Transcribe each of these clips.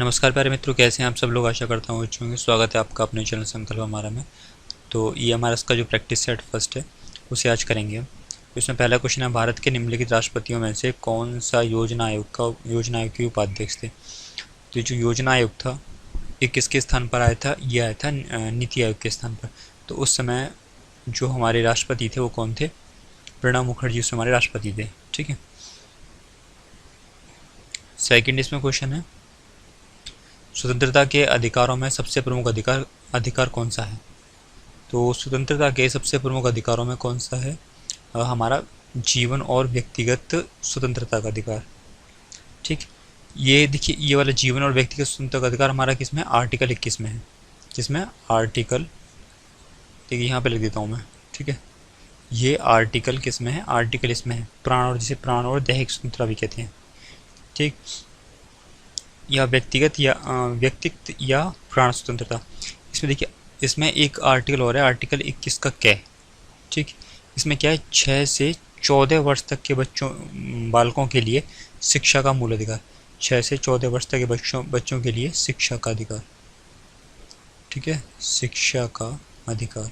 नमस्कार प्यारे मित्रों, कैसे हैं आप सब लोग। आशा करता हूँ अच्छे होंगे। स्वागत है आपका अपने चैनल संकल्प हमारा में। तो ये हमारा इसका जो प्रैक्टिस सेट फर्स्ट है उसे आज करेंगे हम। तो इसमें पहला क्वेश्चन है, भारत के निम्नलिखित राष्ट्रपतियों में से कौन सा योजना आयोग के उपाध्यक्ष थे। तो ये जो योजना आयोग था ये किसके स्थान पर आया था, ये आया था नीति आयोग के स्थान पर। तो उस समय जो हमारे राष्ट्रपति थे वो कौन थे, प्रणब मुखर्जी उस हमारे राष्ट्रपति थे। ठीक है। सेकेंड इसमें क्वेश्चन है, स्वतंत्रता के अधिकारों में सबसे प्रमुख अधिकार कौन सा है। तो स्वतंत्रता के सबसे प्रमुख अधिकारों में कौन सा है, हमारा जीवन और व्यक्तिगत स्वतंत्रता का अधिकार। ठीक। ये देखिए, ये वाला जीवन और व्यक्तिगत स्वतंत्रता का अधिकार हमारा किस में, आर्टिकल 21 में है। किसमें, आर्टिकल, देखिए यहाँ पे लिख देता हूँ मैं। ठीक है, ये आर्टिकल किस में है, आर्टिकल इसमें है, प्राण और, जिसे प्राण और दैहिक स्वतंत्रता भी कहते हैं। ठीक, या व्यक्तिगत या प्राण स्वतंत्रता। इसमें देखिए, इसमें एक आर्टिकल और है, आर्टिकल 21 का कै। ठीक, इसमें क्या है, 6 से 14 वर्ष तक के बालकों के लिए शिक्षा का मूल अधिकार। 6 से 14 वर्ष तक के बच्चों के लिए शिक्षा का अधिकार। ठीक है, शिक्षा का अधिकार।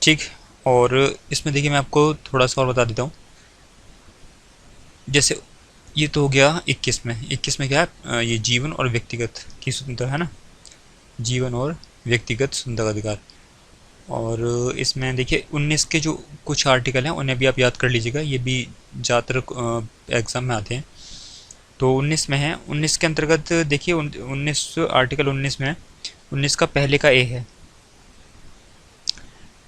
ठीक, और इसमें देखिए मैं आपको थोड़ा सा और बता देता हूँ। जैसे ये तो हो गया 21 में। 21 में क्या है, ये जीवन और व्यक्तिगत की स्वतंत्रता है ना, जीवन और व्यक्तिगत स्वतंत्रता का अधिकार। और इसमें देखिए 19 के जो कुछ आर्टिकल हैं उन्हें भी आप याद कर लीजिएगा, ये भी ज़्यादातर एग्ज़ाम में आते हैं। तो 19 में है, 19 के अंतर्गत देखिए 19 आर्टिकल 19 में है, 19 का पहले का ए है,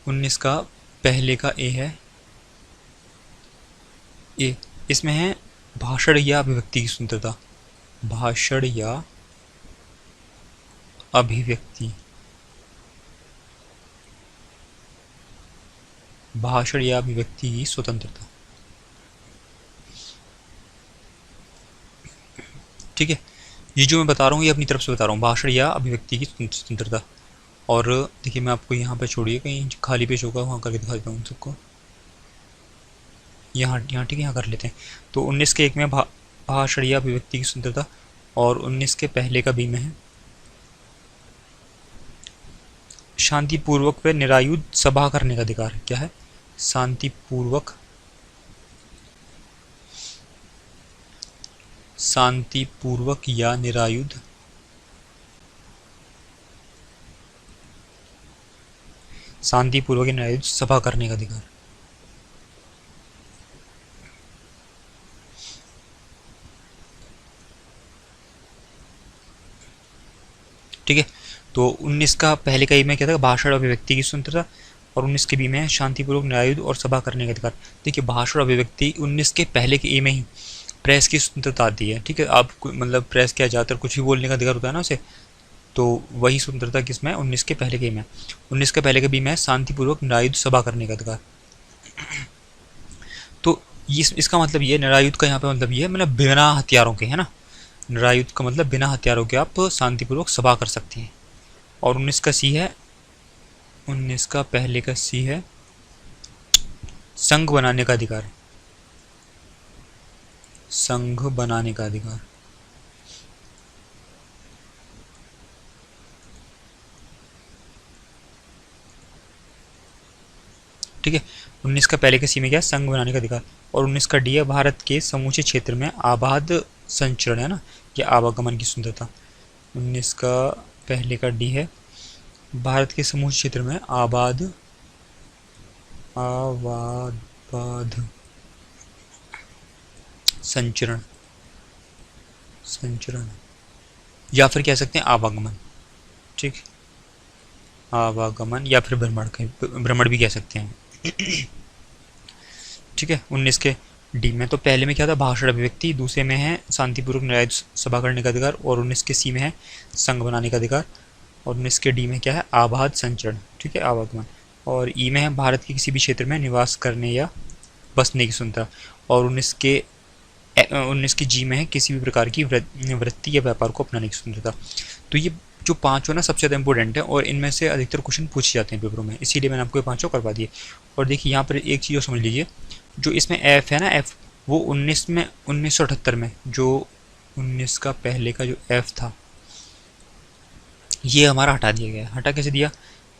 19 का पहले का ए है, ए इसमें है भाषण या अभिव्यक्ति की स्वतंत्रता। भाषण या अभिव्यक्ति, भाषण या अभिव्यक्ति की स्वतंत्रता। ठीक है, ये जो मैं बता रहा हूँ ये अपनी तरफ से बता रहा हूँ, भाषण या अभिव्यक्ति की स्वतंत्रता। और देखिए मैं आपको यहाँ पे छोड़िए, कहीं खाली पेज होगा वहाँ करके दिखा देता हूँ सबको। यहाँ ठीक है, यहाँ कर लेते हैं। तो 19 के एक में भाषण या अभिव्यक्ति की स्वतंत्रता, और 19 के पहले का बी में है शांतिपूर्वक व निरायुध सभा करने का अधिकार। क्या है, शांतिपूर्वक या निरायुध सभा करने का अधिकार। ठीक है, तो 19 का पहले का ई में क्या था, भाषण और अभिव्यक्ति की स्वतंत्रता, और 19 के बी में है शांतिपूर्वक निरायुध और सभा करने का अधिकार। देखिए भाषण और अभिव्यक्ति 19 के पहले के ई में ही प्रेस की स्वतंत्रता आती है। ठीक है, आप मतलब प्रेस क्या, ज़्यादातर कुछ भी बोलने का अधिकार होता है ना उसे, तो वही स्वतंत्रता किसमें है, 19 के पहले के में। 19 के पहले के बी में है शांतिपूर्वक निरायुध सभा करने का अधिकार। तो इसका मतलब ये, निरायुध का यहाँ पे मतलब ये है, मतलब बिना हथियारों के, है ना। निरायुध का मतलब बिना हथियारों के आप शांतिपूर्वक सभा कर सकते हैं। और 19 का सी है, 19 का पहले का सी है संघ बनाने का अधिकार। संघ बनाने का अधिकार। ठीक है, 19 का पहले के सी में क्या, संघ बनाने का अधिकार। और 19 का डी है, भारत के समूचे क्षेत्र में आबाद संचरण, है ना, या आवागमन की स्वतंत्रता। 19 का पहले का डी है, भारत के समूचे क्षेत्र में आबाद संचरण या फिर कह सकते हैं आवागमन। ठीक, आवागमन या फिर भ्रमण भी कह सकते हैं। ठीक है, 19 के डी में तो पहले में क्या था, भाषण अभिव्यक्ति, दूसरे में है शांतिपूर्वक निरायुध सभा करने का अधिकार, और 19 के सी में है संघ बनाने का अधिकार, और 19 के डी में क्या है, आबाद संचरण। ठीक है, आवागमन। और ई में है भारत के किसी भी क्षेत्र में निवास करने या बसने की स्वतंत्रता, और 19 की जी में है किसी भी प्रकार की वृत्ति या व्यापार को अपनाने की स्वतंत्रता। तो ये जो पाँचों ना सबसे ज़्यादा इंपॉर्टेंट है और इनमें से अधिकतर क्वेश्चन पूछे जाते हैं पेपरों में, इसीलिए मैंने आपको ये पाँचों करवा दिए। और देखिए यहाँ पर एक चीज़ और समझ लीजिए, जो इसमें एफ है ना, एफ वो 1978 में जो 19 का पहले का जो एफ था ये हमारा हटा दिया गया। हटा कैसे दिया,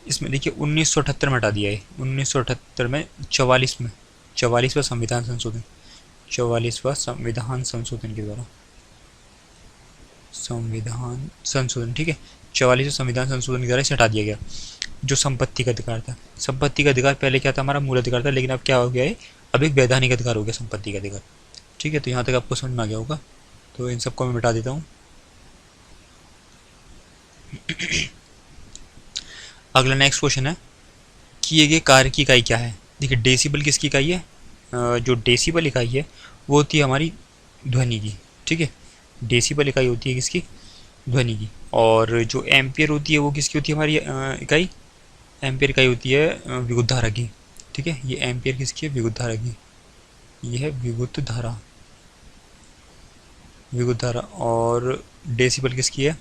इसमें देखिए 1978 में हटा दिया है, 1978 में 44वां संविधान संशोधन, 44वां संविधान संशोधन के द्वारा, संविधान संशोधन, ठीक है, 44वें संविधान संशोधन के द्वारा इसे हटा दिया गया। जो संपत्ति का अधिकार था, संपत्ति का अधिकार पहले क्या था, हमारा मूल अधिकार था, लेकिन अब क्या हो गया है, अब एक वैधानिक अधिकार हो गया संपत्ति का अधिकार। ठीक है, तो यहाँ तक आपको समझ में आ गया होगा, तो इन सबको मैं मिटा देता हूँ। अगला नेक्स्ट क्वेश्चन है, किए गए कार्य की इकाई क्या है। देखिए डेसिबल किसकी इकाई है, जो डेसिबल इकाई है वो होती है हमारी ध्वनि की। ठीक है, डेसिबल इकाई होती है किसकी, ध्वनि की। और जो एम्पियर होती है वो किसकी होती है, हमारी इकाई, एम्पियर इकाई होती है विद्युत धारा की। ठीक है, ये एम्पियर किसकी है, विद्युत धारा की, ये है विद्युत धारा, विद्युत धारा। और डेसिबल किसकी है,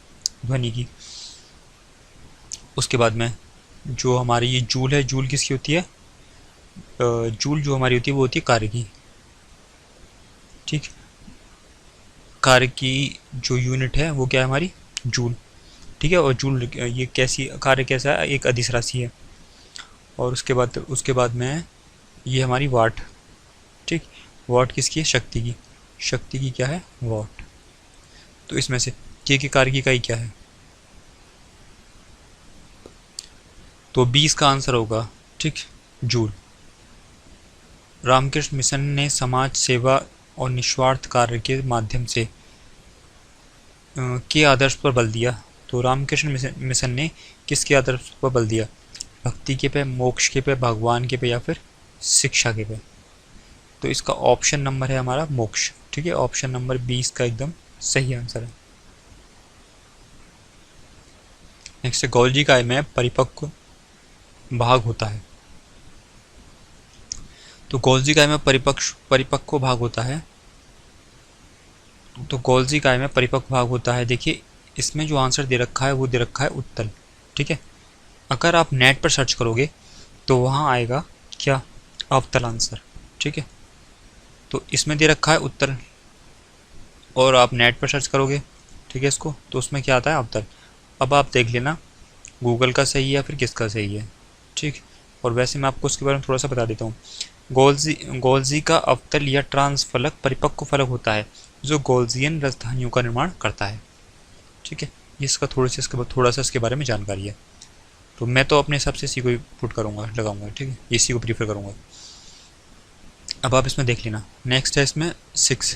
ध्वनि की। उसके बाद में जो हमारी ये जूल है, जूल किसकी होती है, जूल जो हमारी होती है वो होती है कार्य की। ठीक, कार्य की जो यूनिट है वो क्या है, हमारी जूल। ठीक है, और जूल ये कैसी, कार्य कैसा है, एक अदिश राशि है। और उसके बाद में ये हमारी वाट। ठीक, वाट किसकी है, शक्ति की, शक्ति की क्या है, वाट। तो इसमें से के कार्य की इकाई क्या है, तो 20 का आंसर होगा। ठीक, जूल। रामकृष्ण मिशन ने समाज सेवा और निस्वार्थ कार्य के माध्यम से के आदर्श पर बल दिया। तो रामकृष्ण मिशन ने किसके आदर्श पर बल दिया, भक्ति के पे, मोक्ष के पे, भगवान के पे, या फिर शिक्षा के पे। तो इसका ऑप्शन नंबर है हमारा मोक्ष। ठीक है, ऑप्शन नंबर 20 का एकदम सही आंसर है। नेक्स्ट है, गोल्जी काय में परिपक्व भाग होता है। तो गोल्जी काय में परिपक्व भाग होता है, तो गोल्जी काय में परिपक्व भाग होता है। देखिए इसमें जो आंसर दे रखा है वो दे रखा है उत्तल। ठीक है, अगर आप नेट पर सर्च करोगे तो वहाँ आएगा क्या, अवतल आंसर। ठीक है, तो इसमें दे रखा है उत्तल और आप नेट पर सर्च करोगे, ठीक है, इसको, तो उसमें क्या आता है, अवतल। अब आप देख लेना गूगल का सही है या फिर किसका सही है। ठीक, और वैसे मैं आपको उसके बारे में थोड़ा सा बता देता हूँ। गोल्जी का अवतल या ट्रांस फलक परिपक्व फलक होता है जो गोल्जियन राजधानियों का निर्माण करता है। ठीक है, ये इसका थोड़ा सा इसके बारे में जानकारी है। तो मैं तो अपने हिसाब से इसी को ही पुट करूँगा, लगाऊंगा। ठीक है, इसी को प्रीफर करूँगा। अब आप इसमें देख लेना। नेक्स्ट है इसमें 6,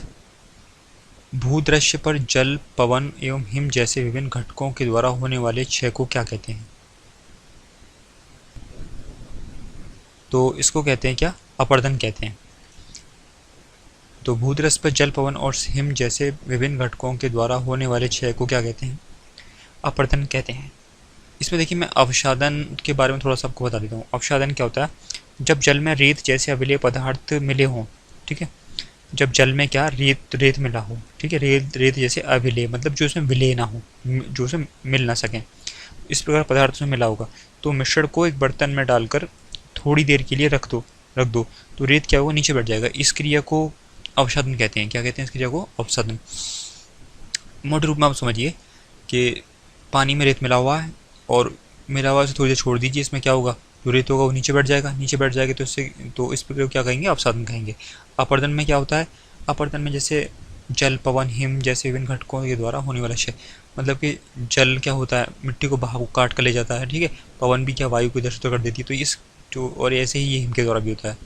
भूदृश्य पर जल, पवन एवं हिम जैसे विभिन्न घटकों के द्वारा होने वाले क्षय को क्या कहते हैं। तो इसको कहते हैं क्या, अपरदन कहते हैं। तो भूदृश्य पर जल, पवन और हिम जैसे विभिन्न घटकों के द्वारा होने वाले क्षय को क्या कहते हैं, अपरदन कहते हैं। इसमें देखिए मैं अवसादन के बारे में थोड़ा सा आपको बता देता हूँ। अवसादन क्या होता है, जब जल में रेत जैसे अविलेय पदार्थ मिले हों। ठीक है, जब जल में क्या, रेत मिला हो। ठीक है, रेत जैसे अविलेय मतलब जो इसमें विलेय ना हो, जो उसमें मिल ना सकें, इस प्रकार पदार्थ में मिला होगा। तो मिश्रण को एक बर्तन में डालकर थोड़ी देर के लिए रख दो तो रेत क्या होगा, नीचे बैठ जाएगा। इस क्रिया को अवसादन कहते हैं। क्या कहते हैं इस क्रिया को, अवसादन। मोटे रूप में आप समझिए कि पानी में रेत मिला हुआ है और मिला हुआ से थोड़ी देर छोड़ दीजिए, इसमें क्या होगा, जो रेत होगा वो नीचे बैठ जाएगा तो इससे, तो इस प्रक्रिया को क्या कहेंगे, अवसादन कहेंगे। अपरदन में क्या होता है, अपरदन में जैसे जल, पवन, हिम जैसे विभिन्न घटकों के द्वारा होने वाला क्षय, मतलब कि जल क्या होता है, मिट्टी को बहा काट कर ले जाता है। ठीक है, पवन भी क्या, वायु को इधर से कर देती है। तो इस जो, और ऐसे ही ये हिम के द्वारा भी होता है।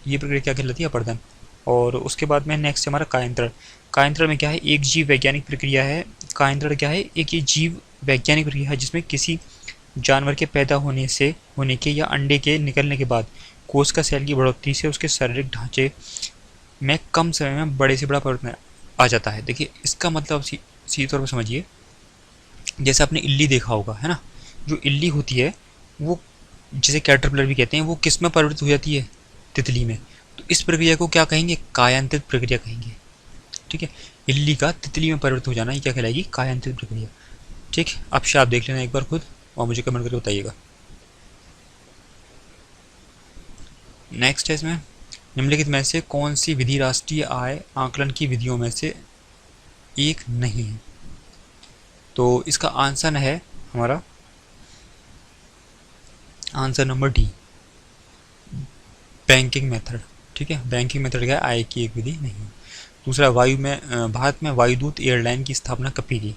ये प्रक्रिया क्या कहलाती है, अपरदन। और उसके बाद में नेक्स्ट हमारा कायंत्रण। कायंत्रण में क्या है, एक जीव वैज्ञानिक प्रक्रिया है। कायंत्रण क्या है, एक ये जीव वैज्ञानिक प्रक्रिया है जिसमें किसी जानवर के पैदा होने के या अंडे के निकलने के बाद कोशिका सेल की बढ़ोतरी से उसके शारीरिक ढांचे में कम समय में बड़े से बड़ा परिवर्तन आ जाता है। देखिए इसका मतलब सीधे तौर पर समझिए, जैसे आपने इल्ली देखा होगा, है ना, जो इल्ली होती है वो जिसे कैटरपिलर भी कहते हैं, वो किस में परिवर्तित हो जाती है, तितली में। तो इस प्रक्रिया को क्या कहेंगे, कायांतरित प्रक्रिया कहेंगे। ठीक है, इल्ली का तितली में परिवर्तित हो जाना, ये क्या कहलाएगी, कायांतरित प्रक्रिया। ठीक, अब से आप देख लेना एक बार खुद और मुझे कमेंट करके बताइएगा। नेक्स्ट है इसमें, निम्नलिखित में से कौन सी विधि राष्ट्रीय आय आकलन की विधियों में से एक नहीं है? तो इसका आंसर है हमारा answer number D, banking method. ठीक है, बैंकिंग मेथड क्या है? आय की एक विधि नहीं है। दूसरा, भारत में वायुदूत एयरलाइन की स्थापना कब की गई?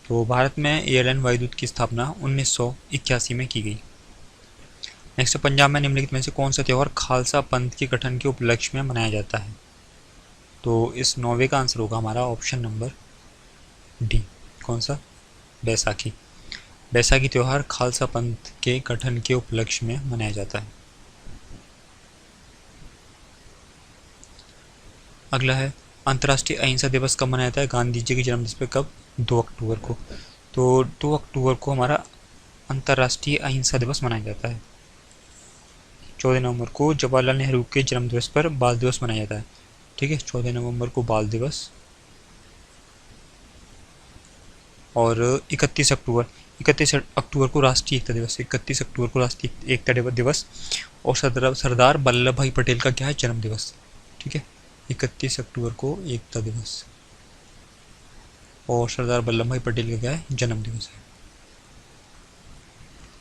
तो भारत में एयरलाइन वायुदूत की स्थापना 1981 में की गई। नेक्स्ट, पंजाब में निम्नलिखित में से कौन सा त्यौहार खालसा पंथ के गठन के उपलक्ष्य में मनाया जाता है? तो इस 9वें का आंसर होगा हमारा ऑप्शन नंबर डी। कौन सा? बैसाखी। बैसाखी त्यौहार खालसा पंथ के गठन के उपलक्ष्य में मनाया जाता है। अगला है, अंतर्राष्ट्रीय अहिंसा दिवस कब मनाया जाता है? गांधी जी के जन्मदिवस पे कब? 2 अक्टूबर को। तो 2 अक्टूबर को हमारा अंतर्राष्ट्रीय अहिंसा दिवस मनाया जाता है। 14 नवंबर को जवाहरलाल नेहरू के जन्मदिवस पर बाल दिवस मनाया जाता है। ठीक है, 14 नवंबर को बाल दिवस। और 31 अक्टूबर को राष्ट्रीय एकता दिवस। 31 अक्टूबर को राष्ट्रीय एकता दिवस। और सरदार वल्लभ भाई पटेल का क्या है? जन्म दिवस। ठीक है, 31 अक्टूबर को एकता दिवस और सरदार वल्लभ भाई पटेल का क्या है? जन्म दिवस है।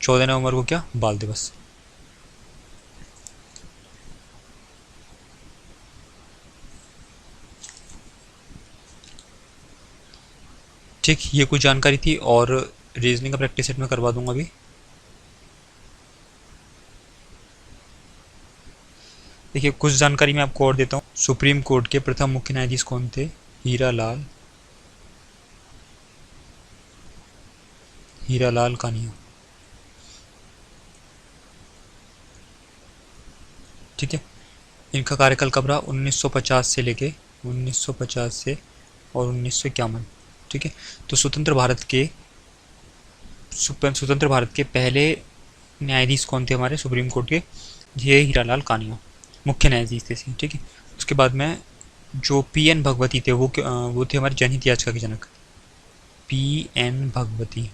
14 नवंबर को क्या? बाल दिवस। ठीक, ये कुछ जानकारी थी और रीजनिंग का प्रैक्टिस सेट में करवा दूंगा अभी। देखिए, कुछ जानकारी मैं आपको और देता हूँ। सुप्रीम कोर्ट के प्रथम मुख्य न्यायाधीश कौन थे? हीरालाल कानिया। ठीक है, इनका कार्यकाल कब रहा? 1950 से लेके 1950 से और 1951। ठीक है, तो स्वतंत्र भारत के पहले न्यायाधीश कौन थे हमारे सुप्रीम कोर्ट के? ये हीरालाल कानिया मुख्य न्यायाधीश थे। ठीक है, उसके बाद में जो पीएन भगवती थे वो थे हमारे जनहित याचिका के जनक। पीएन भगवती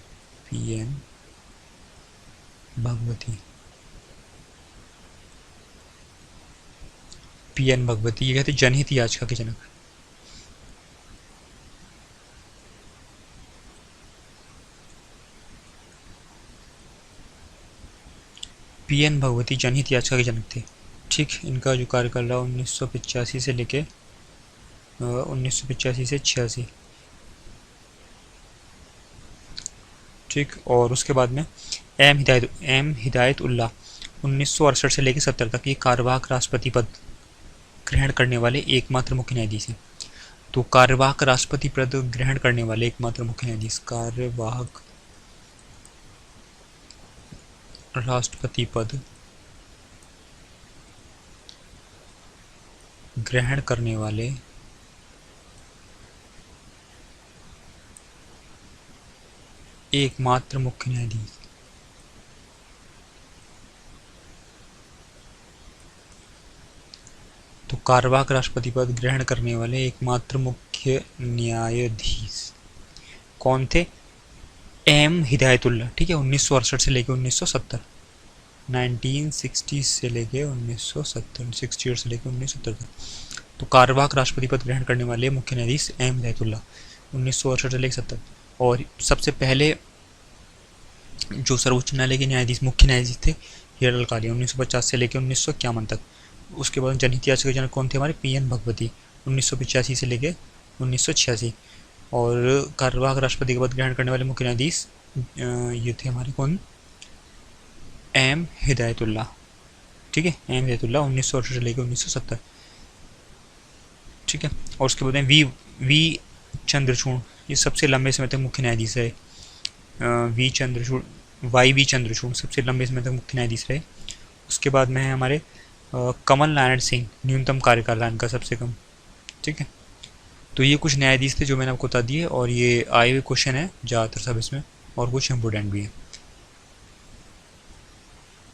ये कहते जनहित याचिका के जनक। पीएन भगवती जनहित याचिका के जनक थे। ठीक, इनका जो कार्यकाल रहा 1985 से लेके 1985 से 86। ठीक, और उसके बाद में एम हिदायत उल्लाह 1968 से लेकर 70 तक ये कार्यवाहक राष्ट्रपति पद ग्रहण करने वाले एकमात्र मुख्य न्यायाधीश हैं। तो कार्यवाहक राष्ट्रपति पद ग्रहण करने वाले एकमात्र मुख्य न्यायाधीश, कार्यवाहक राष्ट्रपति पद ग्रहण करने वाले एकमात्र मुख्य न्यायाधीश। तो कार्यवाहक राष्ट्रपति पद ग्रहण करने वाले एकमात्र मुख्य न्यायाधीश कौन थे? एम हिदायतुल्लाह। ठीक है, 1968 से लेकर 1970, 1960 से लेकर 1970, 68 से लेकर 1970 तक। तो कार्यवाहक राष्ट्रपति पद ग्रहण करने वाले मुख्य न्यायाधीश एम हिदायतुल्लाह 1968 से लेकर 70। और सबसे पहले जो सर्वोच्च न्यायालय के न्यायाधीश मुख्य न्यायाधीश थे हीरालाल कानिया 1950 से लेकर 1951 तक। उसके बाद जनहित याचिका के जनक कौन थे हमारे? पीएन भगवती 1985 से लेकर 1986। और कार्यवाहक राष्ट्रपति के पद ग्रहण करने वाले मुख्य न्यायाधीश ये थे हमारे कौन? एम हिदायतुल्लाह। ठीक है, एम हिदायतुल्लाह 1968 से लेकर 1970। ठीक है, और उसके बाद वी चंद्रचूड़, ये सबसे लंबे समय तक मुख्य न्यायाधीश है। वाई वी चंद्रचूड़ सबसे लंबे समय तक मुख्य न्यायाधीश रहे। उसके बाद में है हमारे कमल नारायण सिंह, न्यूनतम कार्यकाल रहा इनका सबसे कम। ठीक है, तो ये कुछ न्यायाधीश थे जो मैंने आपको बता दिए और ये आए हुए क्वेश्चन है ज़्यादातर सब इसमें और कुछ इम्पोर्टेंट भी है।